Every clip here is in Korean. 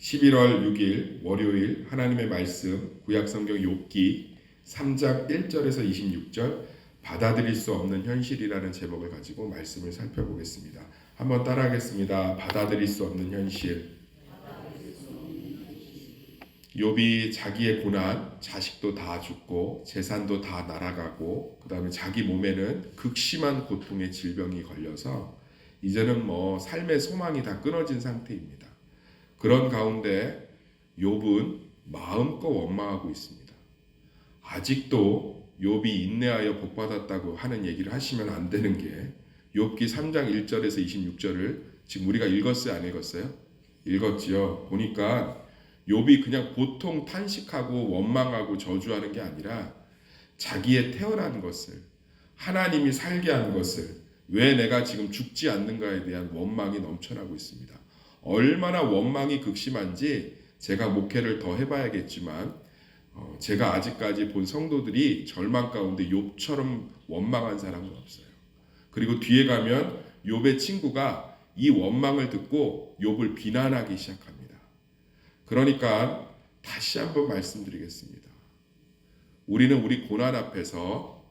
11월 6일 월요일 하나님의 말씀 구약성경 욥기 3장 1절에서 26절 받아들일 수 없는 현실이라는 제목을 가지고 말씀을 살펴보겠습니다. 한번 따라하겠습니다. 받아들일 수 없는 현실. 욥이 자기의 고난, 자식도 다 죽고 재산도 다 날아가고 그 다음에 자기 몸에는 극심한 고통의 질병이 걸려서 이제는 삶의 소망이 다 끊어진 상태입니다. 그런 가운데 욥은 마음껏 원망하고 있습니다. 아직도 욥이 인내하여 복받았다고 하는 얘기를 하시면 안 되는 게 욥기 3장 1절에서 26절을 지금 우리가 읽었어요? 안 읽었어요? 읽었지요. 보니까 욥이 그냥 보통 탄식하고 원망하고 저주하는 게 아니라 자기의 태어난 것을, 하나님이 살게 한 것을, 왜 내가 지금 죽지 않는가에 대한 원망이 넘쳐나고 있습니다. 얼마나 원망이 극심한지 제가 목회를 더 해봐야겠지만 제가 아직까지 본 성도들이 절망 가운데 욥처럼 원망한 사람은 없어요. 그리고 뒤에 가면 욥의 친구가 이 원망을 듣고 욥을 비난하기 시작합니다. 그러니까 다시 한번 말씀드리겠습니다. 우리는 우리 고난 앞에서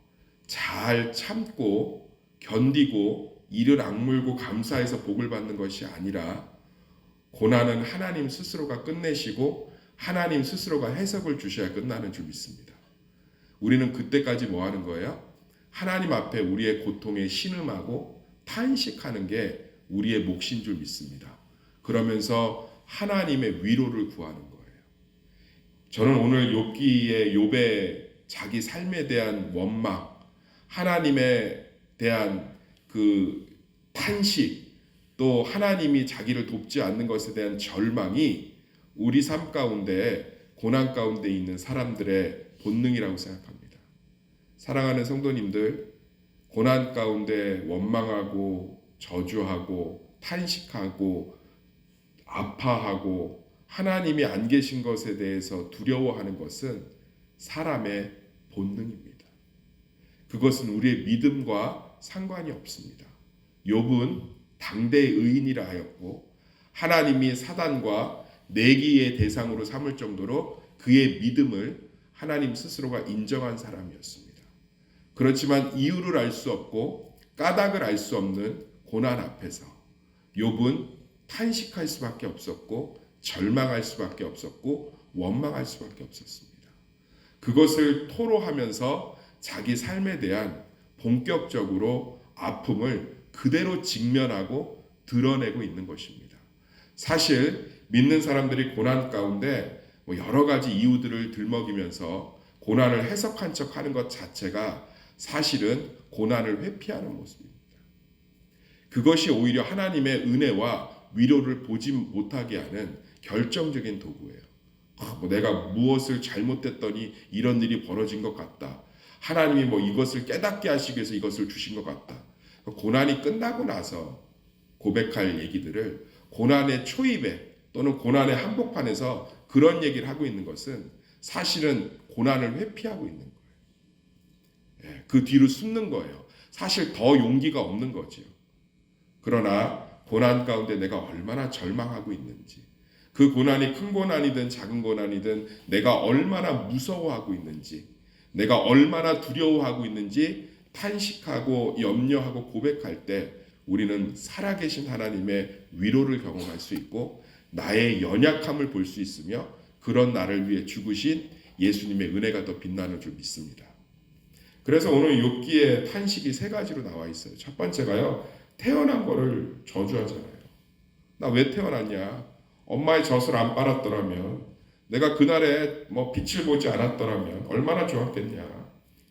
잘 참고 견디고 이를 악물고 감사해서 복을 받는 것이 아니라 고난은 하나님 스스로가 끝내시고 하나님 스스로가 해석을 주셔야 끝나는 줄 믿습니다. 우리는 그때까지 뭐 하는 거예요? 하나님 앞에 우리의 고통에 신음하고 탄식하는 게 우리의 몫인 줄 믿습니다. 그러면서 하나님의 위로를 구하는 거예요. 저는 오늘 욥의 자기 삶에 대한 원망, 하나님에 대한 그 탄식, 또 하나님이 자기를 돕지 않는 것에 대한 절망이 우리 삶 가운데 고난 가운데 있는 사람들의 본능이라고 생각합니다. 사랑하는 성도님들, 고난 가운데 원망하고 저주하고 탄식하고 아파하고 하나님이 안 계신 것에 대해서 두려워하는 것은 사람의 본능입니다. 그것은 우리의 믿음과 상관이 없습니다. 욥은 당대의 의인이라 하였고 하나님이 사단과 내기의 대상으로 삼을 정도로 그의 믿음을 하나님 스스로가 인정한 사람이었습니다. 그렇지만 이유를 알 수 없고 까닭을 알 수 없는 고난 앞에서 욥은 탄식할 수밖에 없었고 절망할 수밖에 없었고 원망할 수밖에 없었습니다. 그것을 토로하면서 자기 삶에 대한 본격적으로 아픔을 그대로 직면하고 드러내고 있는 것입니다. 사실 믿는 사람들이 고난 가운데 여러 가지 이유들을 들먹이면서 고난을 해석한 척하는 것 자체가 사실은 고난을 회피하는 모습입니다. 그것이 오히려 하나님의 은혜와 위로를 보지 못하게 하는 결정적인 도구예요. 내가 무엇을 잘못했더니 이런 일이 벌어진 것 같다. 하나님이 이것을 깨닫게 하시기 위해서 이것을 주신 것 같다. 고난이 끝나고 나서 고백할 얘기들을 고난의 초입에 또는 고난의 한복판에서 그런 얘기를 하고 있는 것은 사실은 고난을 회피하고 있는 거예요. 그 뒤로 숨는 거예요. 사실 더 용기가 없는 거죠. 그러나 고난 가운데 내가 얼마나 절망하고 있는지, 그 고난이 큰 고난이든 작은 고난이든 내가 얼마나 무서워하고 있는지, 내가 얼마나 두려워하고 있는지 탄식하고 염려하고 고백할 때 우리는 살아계신 하나님의 위로를 경험할 수 있고 나의 연약함을 볼 수 있으며 그런 나를 위해 죽으신 예수님의 은혜가 더 빛나는 줄 믿습니다. 그래서 오늘 욥기의 탄식이 세 가지로 나와 있어요. 첫 번째가요, 태어난 거를 저주하잖아요. 나 왜 태어났냐? 엄마의 젖을 안 빨았더라면, 내가 그날에 빛을 보지 않았더라면 얼마나 좋았겠냐.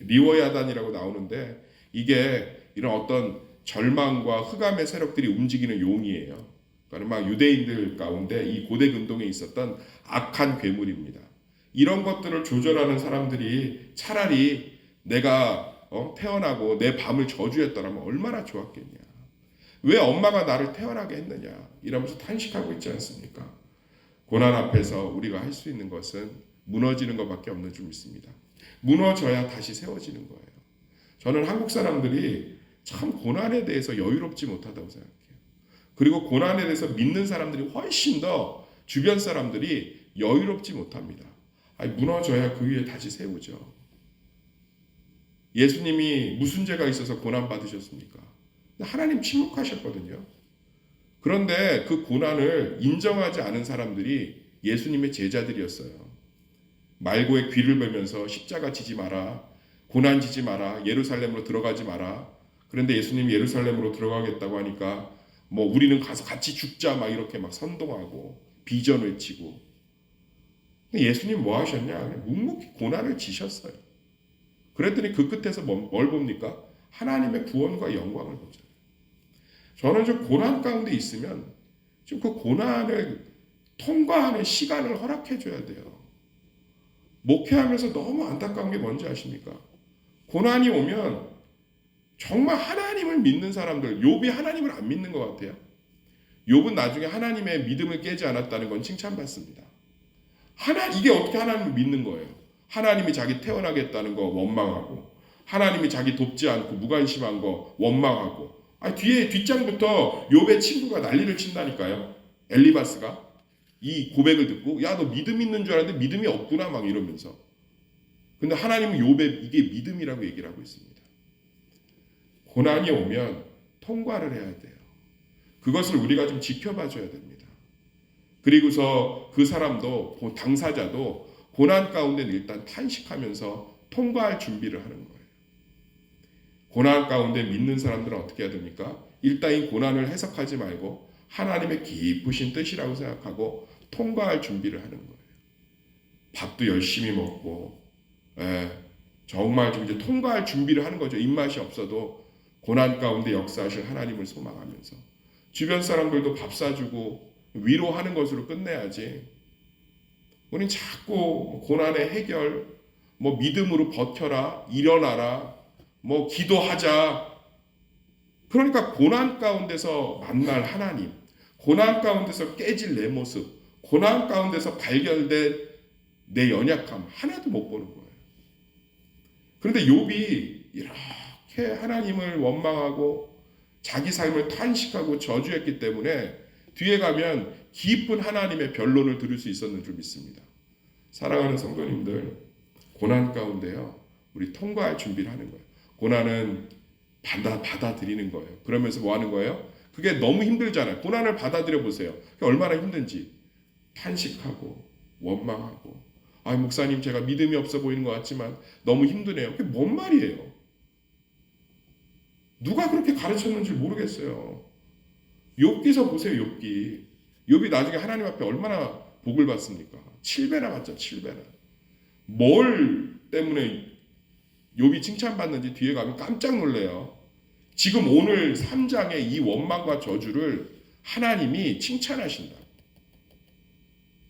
리워야단이라고 나오는데 이게 이런 어떤 절망과 흑암의 세력들이 움직이는 용이에요. 그러니까 막 유대인들 가운데 이 고대 근동에 있었던 악한 괴물입니다. 이런 것들을 조절하는 사람들이 차라리 내가 태어나고 내 밤을 저주했더라면 얼마나 좋았겠냐. 왜 엄마가 나를 태어나게 했느냐 이러면서 탄식하고 있지 않습니까? 고난 앞에서 우리가 할 수 있는 것은 무너지는 것밖에 없는 줄 믿습니다. 무너져야 다시 세워지는 거예요. 저는 한국 사람들이 참 고난에 대해서 여유롭지 못하다고 생각해요. 그리고 고난에 대해서 믿는 사람들이 훨씬 더 주변 사람들이 여유롭지 못합니다. 아니, 무너져야 그 위에 다시 세우죠. 예수님이 무슨 죄가 있어서 고난 받으셨습니까? 하나님 침묵하셨거든요. 그런데 그 고난을 인정하지 않은 사람들이 예수님의 제자들이었어요. 말고의 귀를 베면서 십자가 지지 마라, 고난 지지 마라, 예루살렘으로 들어가지 마라. 그런데 예수님이 예루살렘으로 들어가겠다고 하니까 뭐 우리는 가서 같이 죽자 막 이렇게 막 선동하고 비전 외치고. 근데 예수님 뭐 하셨냐? 묵묵히 고난을 지셨어요. 그랬더니 그 끝에서 뭘 봅니까? 하나님의 구원과 영광을 보잖아요. 저는 좀 고난 가운데 있으면 좀 그 고난을 통과하는 시간을 허락해 줘야 돼요. 목회하면서 너무 안타까운 게 뭔지 아십니까? 고난이 오면 정말 하나님을 믿는 사람들, 욥이 하나님을 안 믿는 것 같아요. 욥은 나중에 하나님의 믿음을 깨지 않았다는 건 칭찬받습니다. 이게 어떻게 하나님을 믿는 거예요? 하나님이 자기 태어나겠다는 거 원망하고, 하나님이 자기 돕지 않고 무관심한 거 원망하고, 뒤에 뒷장부터 욥의 친구가 난리를 친다니까요. 엘리바스가 이 고백을 듣고, 야, 너 믿음 있는 줄 알았는데 믿음이 없구나 막 이러면서. 근데 하나님은 욥의 이게 믿음이라고 얘기를 하고 있습니다. 고난이 오면 통과를 해야 돼요. 그것을 우리가 좀 지켜봐 줘야 됩니다. 그리고서 그 사람도, 당사자도 고난 가운데는 일단 탄식하면서 통과할 준비를 하는 거예요. 고난 가운데 믿는 사람들은 어떻게 해야 됩니까? 일단 이 고난을 해석하지 말고 하나님의 깊으신 뜻이라고 생각하고 통과할 준비를 하는 거예요. 밥도 열심히 먹고, 정말 좀 이제 통과할 준비를 하는 거죠. 입맛이 없어도 고난 가운데 역사하실 하나님을 소망하면서 주변 사람들도 밥 사주고 위로하는 것으로 끝내야지. 우린 자꾸 고난의 해결, 믿음으로 버텨라, 일어나라, 기도하자. 그러니까 고난 가운데서 만날 하나님, 고난 가운데서 깨질 내 모습, 고난 가운데서 발견된 내 연약함 하나도 못 보는 거예요. 그런데 욥이 이렇게 하나님을 원망하고 자기 삶을 탄식하고 저주했기 때문에 뒤에 가면 깊은 하나님의 변론을 들을 수 있었는 줄 믿습니다. 사랑하는 성도님들, 고난 가운데요, 우리 통과할 준비를 하는 거예요. 고난은 받아들이는 거예요. 그러면서 뭐 하는 거예요? 그게 너무 힘들잖아요. 고난을 받아들여 보세요. 그게 얼마나 힘든지. 탄식하고 원망하고, 목사님 제가 믿음이 없어 보이는 것 같지만 너무 힘드네요. 그게 뭔 말이에요? 누가 그렇게 가르쳤는지 모르겠어요. 욥기서 보세요. 욥이 나중에 하나님 앞에 얼마나 복을 받습니까? 7배나 받죠. 7배나. 뭘 때문에 욥이 칭찬받는지 뒤에 가면 깜짝 놀래요. 지금 오늘 3장의 이 원망과 저주를 하나님이 칭찬하신다.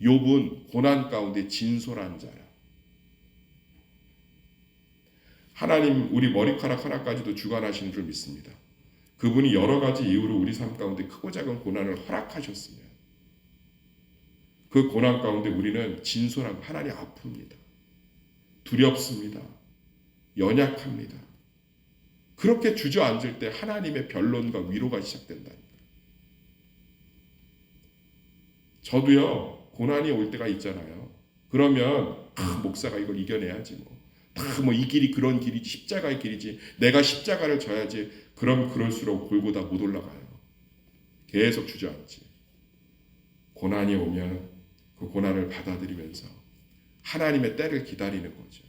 욥은 고난 가운데 진솔한 자라. 하나님 우리 머리카락 하나까지도 주관하시는 줄 믿습니다. 그분이 여러 가지 이유로 우리 삶 가운데 크고 작은 고난을 허락하셨으면 그 고난 가운데 우리는 진솔한 하나님 아픕니다. 두렵습니다. 연약합니다. 그렇게 주저앉을 때 하나님의 변론과 위로가 시작된다니까요. 저도요, 고난이 올 때가 있잖아요. 그러면 목사가 이걸 이겨내야지 이 길이 그런 길이지, 십자가의 길이지, 내가 십자가를 져야지. 그럼 그럴수록 골고다 못 올라가요. 계속 주저앉지. 고난이 오면 그 고난을 받아들이면서 하나님의 때를 기다리는 거죠.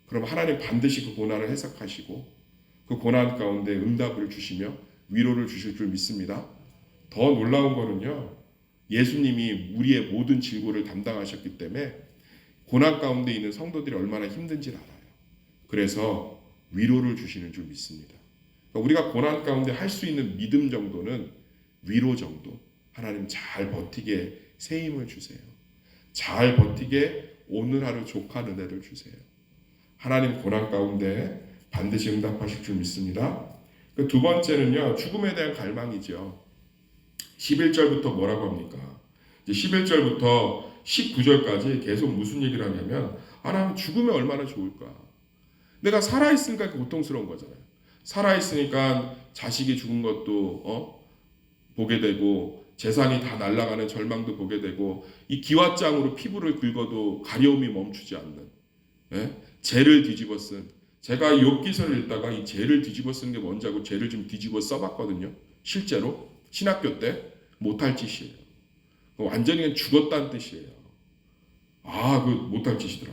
그럼 하나님 반드시 그 고난을 해석하시고 그 고난 가운데 응답을 주시며 위로를 주실 줄 믿습니다. 더 놀라운 거는요, 예수님이 우리의 모든 질고를 담당하셨기 때문에 고난 가운데 있는 성도들이 얼마나 힘든지 알아요. 그래서 위로를 주시는 줄 믿습니다. 그러니까 우리가 고난 가운데 할 수 있는 믿음 정도는 위로 정도. 하나님 잘 버티게 새 힘을 주세요. 잘 버티게 오늘 하루 족한 은혜를 주세요. 하나님 고난 가운데 반드시 응답하실 줄 믿습니다. 그 두 번째는요, 죽음에 대한 갈망이죠. 11절부터 뭐라고 합니까? 이제 11절부터 19절까지 계속 무슨 얘기를 하냐면, 나는 죽으면 얼마나 좋을까? 내가 살아있으니까 고통스러운 거잖아요. 살아있으니까 자식이 죽은 것도 보게 되고, 재산이 다 날아가는 절망도 보게 되고 이 기왓장으로 피부를 긁어도 가려움이 멈추지 않는 죄를 뒤집어 쓴 제가 욥기서를 읽다가 이 죄를 뒤집어 쓰는 게 뭔지 알고 죄를 좀 뒤집어 써봤거든요. 실제로 신학교 때 못할 짓이에요. 완전히 그냥 죽었다는 뜻이에요. 그 못할 짓이더라.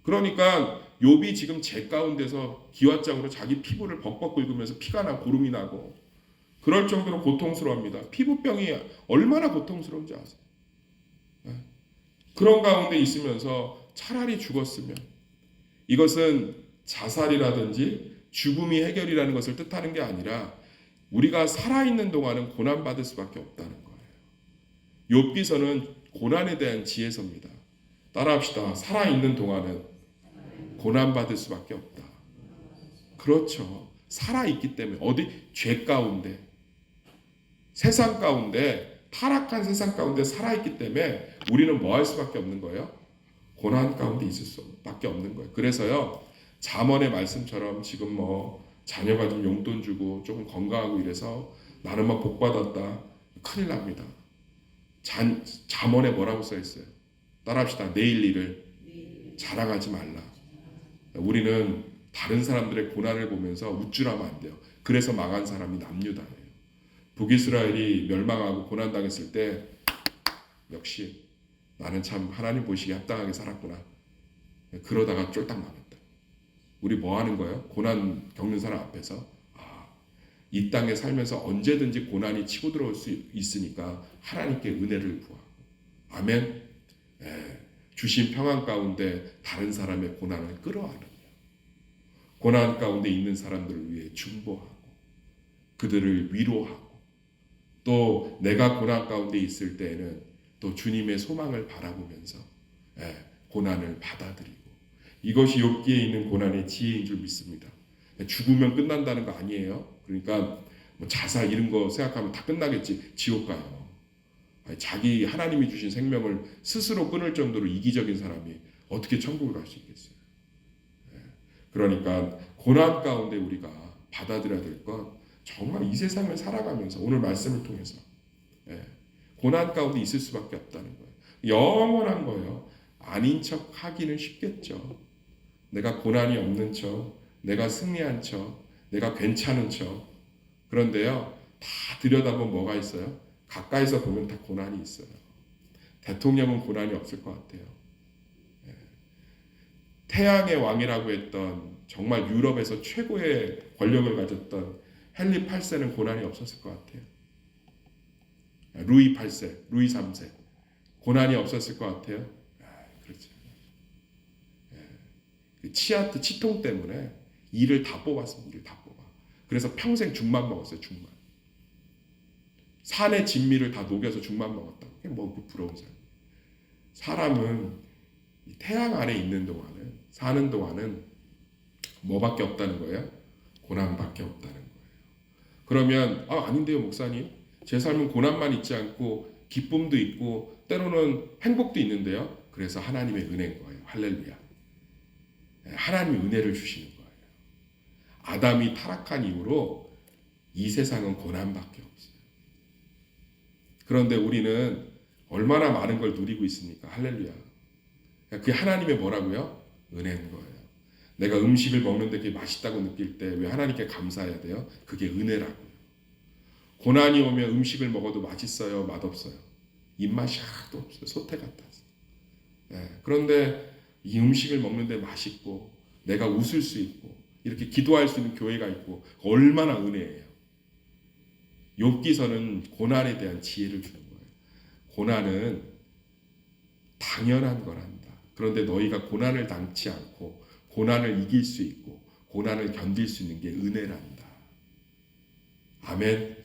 그러니까 욥이 지금 죄 가운데서 기왓장으로 자기 피부를 벅벅 긁으면서 피가 나 고름이 나고 그럴 정도로 고통스러워합니다. 피부병이 얼마나 고통스러운지 아세요? 그런 가운데 있으면서 차라리 죽었으면 이것은 자살이라든지 죽음이 해결이라는 것을 뜻하는 게 아니라 우리가 살아있는 동안은 고난받을 수밖에 없다는 거예요. 욥기서는 고난에 대한 지혜서입니다. 따라합시다. 살아있는 동안은 고난받을 수밖에 없다. 그렇죠. 살아있기 때문에 어디 죄 가운데 세상 가운데 타락한 세상 가운데 살아있기 때문에 우리는 뭐 할 수밖에 없는 거예요? 고난 가운데 있을 수밖에 없는 거예요. 그래서요 잠언의 말씀처럼 지금 뭐 자녀가 좀 용돈 주고 조금 건강하고 이래서 나는 막 복 받았다. 큰일 납니다. 잠언에 뭐라고 써 있어요? 따라합시다. 내일 일을 자랑하지 말라. 우리는 다른 사람들의 고난을 보면서 우쭐하면 안 돼요. 그래서 망한 사람이 남유다예요. 북이스라엘이 멸망하고 고난당했을 때 역시 나는 참 하나님 보시기에 합당하게 살았구나. 그러다가 쫄딱 망했다. 우리 뭐 하는 거예요? 고난 겪는 사람 앞에서 이 땅에 살면서 언제든지 고난이 치고 들어올 수 있으니까 하나님께 은혜를 구하고 아멘. 주신 평안 가운데 다른 사람의 고난을 끌어안으며 고난 가운데 있는 사람들을 위해 중보하고 그들을 위로하고 또 내가 고난 가운데 있을 때에는 또 주님의 소망을 바라보면서 고난을 받아들이고 이것이 욥기에 있는 고난의 지혜인 줄 믿습니다. 죽으면 끝난다는 거 아니에요. 그러니까 뭐 자살 이런 거 생각하면 다 끝나겠지. 지옥 가요. 자기 하나님이 주신 생명을 스스로 끊을 정도로 이기적인 사람이 어떻게 천국을 갈 수 있겠어요. 그러니까 고난 가운데 우리가 받아들여야 될 것 정말 이 세상을 살아가면서 오늘 말씀을 통해서 고난 가운데 있을 수밖에 없다는 거예요. 영원한 거예요. 아닌 척 하기는 쉽겠죠. 내가 고난이 없는 척, 내가 승리한 척, 내가 괜찮은 척. 그런데요, 다 들여다보면 뭐가 있어요? 가까이서 보면 다 고난이 있어요. 대통령은 고난이 없을 것 같아요. 태양의 왕이라고 했던 정말 유럽에서 최고의 권력을 가졌던 헨리 8세는 고난이 없었을 것 같아요. 루이 8세, 루이 3세 고난이 없었을 것 같아요. 그렇죠. 치아트 치통 때문에 이를 다 뽑았습니다. 이를 다 뽑아. 그래서 평생 죽만 먹었어요. 죽만. 산의 진미를 다 녹여서 죽만 먹었다. 그게 뭐 부러운 사람. 사람은 태양 아래 있는 동안은 사는 동안은 뭐밖에 없다는 거예요? 고난밖에 없다는 거예요. 그러면 아닌데요 목사님. 제 삶은 고난만 있지 않고 기쁨도 있고 때로는 행복도 있는데요. 그래서 하나님의 은혜인 거예요. 할렐루야. 하나님이 은혜를 주시는 거예요. 아담이 타락한 이후로 이 세상은 고난밖에 없어요. 그런데 우리는 얼마나 많은 걸 누리고 있습니까? 할렐루야. 그게 하나님의 뭐라고요? 은혜인 거예요. 내가 음식을 먹는데 그게 맛있다고 느낄 때 왜 하나님께 감사해야 돼요? 그게 은혜라고요. 고난이 오면 음식을 먹어도 맛있어요? 맛없어요? 입맛이 하나도 없어요. 소태 같아서. 그런데 이 음식을 먹는데 맛있고 내가 웃을 수 있고 이렇게 기도할 수 있는 교회가 있고 얼마나 은혜예요. 욥기서는 고난에 대한 지혜를 주는 거예요. 고난은 당연한 거란다. 그런데 너희가 고난을 당치 않고 고난을 이길 수 있고 고난을 견딜 수 있는 게 은혜란다. 아멘.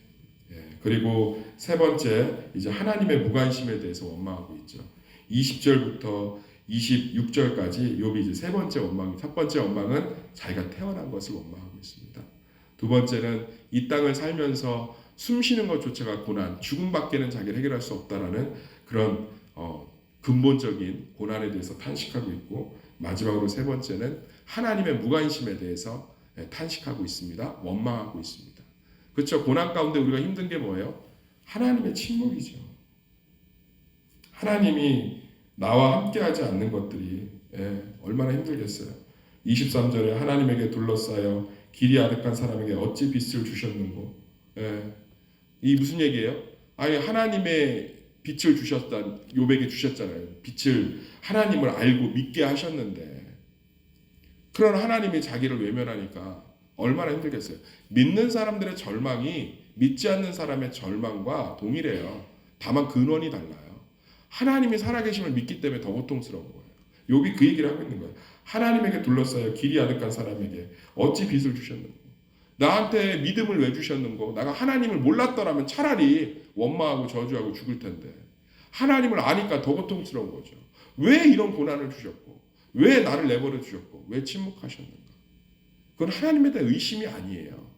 그리고 세 번째 이제 하나님의 무관심에 대해서 원망하고 있죠. 20절부터 26절까지 욥이 이제 세 번째 원망, 첫 번째 원망은 자기가 태어난 것을 원망하고 있습니다. 두 번째는 이 땅을 살면서 숨 쉬는 것조차가 고난, 죽음밖에는 자기를 해결할 수 없다라는 그런 근본적인 고난에 대해서 탄식하고 있고 마지막으로 세 번째는 하나님의 무관심에 대해서 탄식하고 있습니다. 원망하고 있습니다. 그렇죠. 고난 가운데 우리가 힘든 게 뭐예요? 하나님의 침묵이죠. 하나님이 나와 함께하지 않는 것들이 얼마나 힘들겠어요. 23절에 하나님에게 둘러싸여 길이 아득한 사람에게 어찌 빛을 주셨는고. 이 무슨 얘기예요? 아니 하나님의 빛을 주셨다. 욥에게 주셨잖아요. 빛을 하나님을 알고 믿게 하셨는데 그런 하나님이 자기를 외면하니까 얼마나 힘들겠어요. 믿는 사람들의 절망이 믿지 않는 사람의 절망과 동일해요. 다만 근원이 달라요. 하나님이 살아계심을 믿기 때문에 더 고통스러운 거예요. 욥이 그 얘기를 하고 있는 거예요. 하나님에게 둘러싸여 길이 아득한 사람에게 어찌 빛을 주셨는고. 나한테 믿음을 왜 주셨는고. 내가 하나님을 몰랐더라면 차라리 원망하고 저주하고 죽을 텐데 하나님을 아니까 더 고통스러운 거죠. 왜 이런 고난을 주셨고 왜 나를 내버려 주셨고 왜 침묵하셨는가. 그건 하나님에 대한 의심이 아니에요.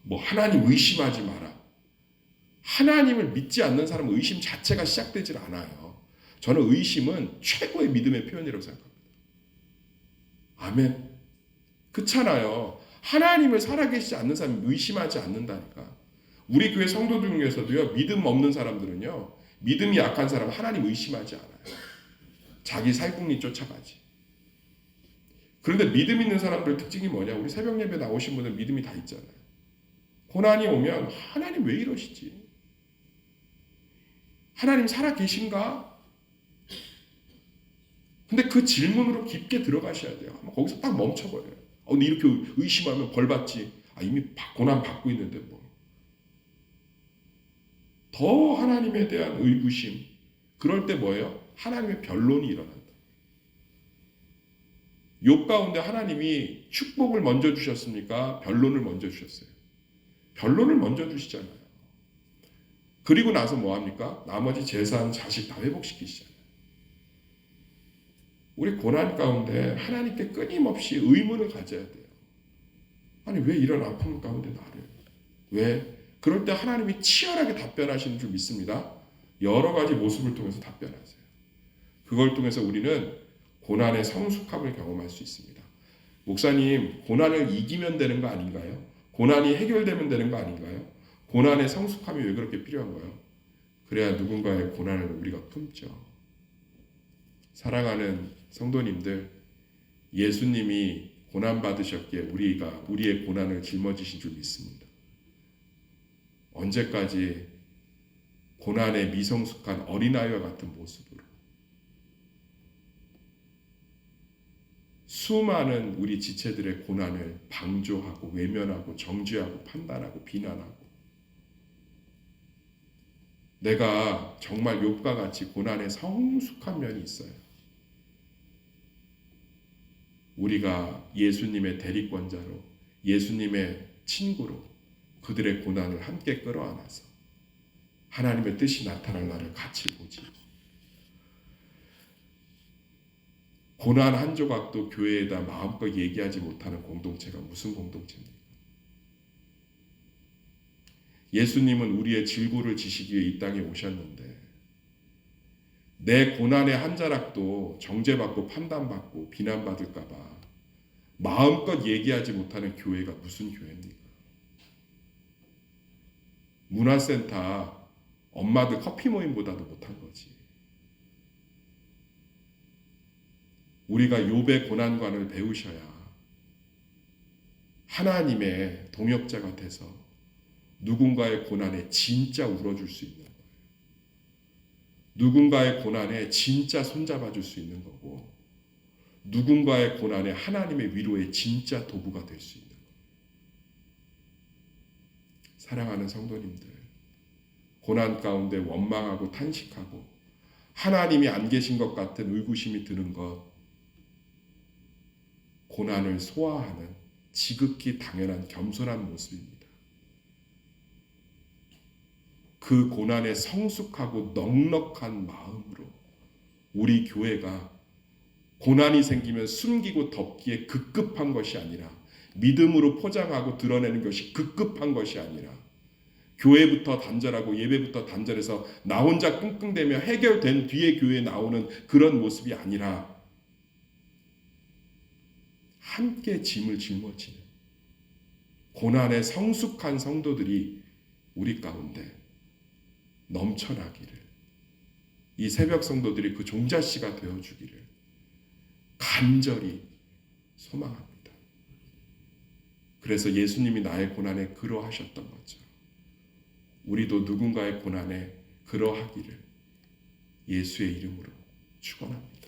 뭐 하나님 의심하지 마라. 하나님을 믿지 않는 사람은 의심 자체가 시작되질 않아요. 저는 의심은 최고의 믿음의 표현이라고 생각합니다. 아멘. 그렇잖아요. 하나님을 살아계시지 않는 사람이 의심하지 않는다니까. 우리 교회 성도들 중에서도요. 믿음 없는 사람들은요. 믿음이 약한 사람은 하나님 의심하지 않아요. 자기 살궁리 쫓아가지. 그런데 믿음 있는 사람들 특징이 뭐냐. 우리 새벽 예배 나오신 분들 믿음이 다 있잖아요. 고난이 오면 하나님 왜 이러시지? 하나님 살아계신가? 근데 그 질문으로 깊게 들어가셔야 돼요. 거기서 딱 멈춰버려요. 근데 이렇게 의심하면 벌받지. 이미 고난 받고 있는데 뭐. 더 하나님에 대한 의구심. 그럴 때 뭐예요? 하나님의 변론이 일어난다. 욥 가운데 하나님이 축복을 먼저 주셨습니까? 변론을 먼저 주셨어요. 변론을 먼저 주시잖아요. 그리고 나서 뭐합니까? 나머지 재산, 자식 다 회복시키시잖아요. 우리 고난 가운데 하나님께 끊임없이 의문을 가져야 돼요. 아니 왜 이런 아픔 가운데 나를? 왜? 그럴 때 하나님이 치열하게 답변하시는 줄 믿습니다. 여러 가지 모습을 통해서 답변하세요. 그걸 통해서 우리는 고난의 성숙함을 경험할 수 있습니다. 목사님, 고난을 이기면 되는 거 아닌가요? 고난이 해결되면 되는 거 아닌가요? 고난의 성숙함이 왜 그렇게 필요한 거예요? 그래야 누군가의 고난을 우리가 품죠. 사랑하는 성도님들, 예수님이 고난 받으셨기에 우리의 고난을 짊어지신 줄 믿습니다. 언제까지 고난의 미성숙한 어린아이와 같은 모습으로 수많은 우리 지체들의 고난을 방조하고 외면하고 정죄하고 판단하고 비난하고 내가 정말 욥과 같이 고난에 성숙한 면이 있어요. 우리가 예수님의 대리권자로 예수님의 친구로 그들의 고난을 함께 끌어안아서 하나님의 뜻이 나타날 날을 같이 보지. 고난 한 조각도 교회에다 마음껏 얘기하지 못하는 공동체가 무슨 공동체입니까? 예수님은 우리의 질고를 지시기 위해 이 땅에 오셨는데 내 고난의 한 자락도 정죄받고 판단받고 비난받을까 봐 마음껏 얘기하지 못하는 교회가 무슨 교회입니까? 문화센터 엄마들 커피 모임보다도 못한 거지. 우리가 욥의 고난관을 배우셔야 하나님의 동역자가 돼서 누군가의 고난에 진짜 울어줄 수 있는 거예요. 누군가의 고난에 진짜 손잡아줄 수 있는 거고 누군가의 고난에 하나님의 위로에 진짜 도구가 될 수 있는 거예요. 사랑하는 성도님들, 고난 가운데 원망하고 탄식하고 하나님이 안 계신 것 같은 의구심이 드는 것, 고난을 소화하는 지극히 당연한 겸손한 모습입니다. 그 고난에 성숙하고 넉넉한 마음으로 우리 교회가 고난이 생기면 숨기고 덮기에 급급한 것이 아니라 믿음으로 포장하고 드러내는 것이 급급한 것이 아니라 교회부터 단절하고 예배부터 단절해서 나 혼자 끙끙대며 해결된 뒤에 교회에 나오는 그런 모습이 아니라 함께 짐을 짊어지는 고난에 성숙한 성도들이 우리 가운데 넘쳐나기를, 이 새벽 성도들이 그 종자씨가 되어주기를 간절히 소망합니다. 그래서 예수님이 나의 고난에 그러하셨던 거죠. 우리도 누군가의 고난에 그러하기를 예수의 이름으로 축원합니다.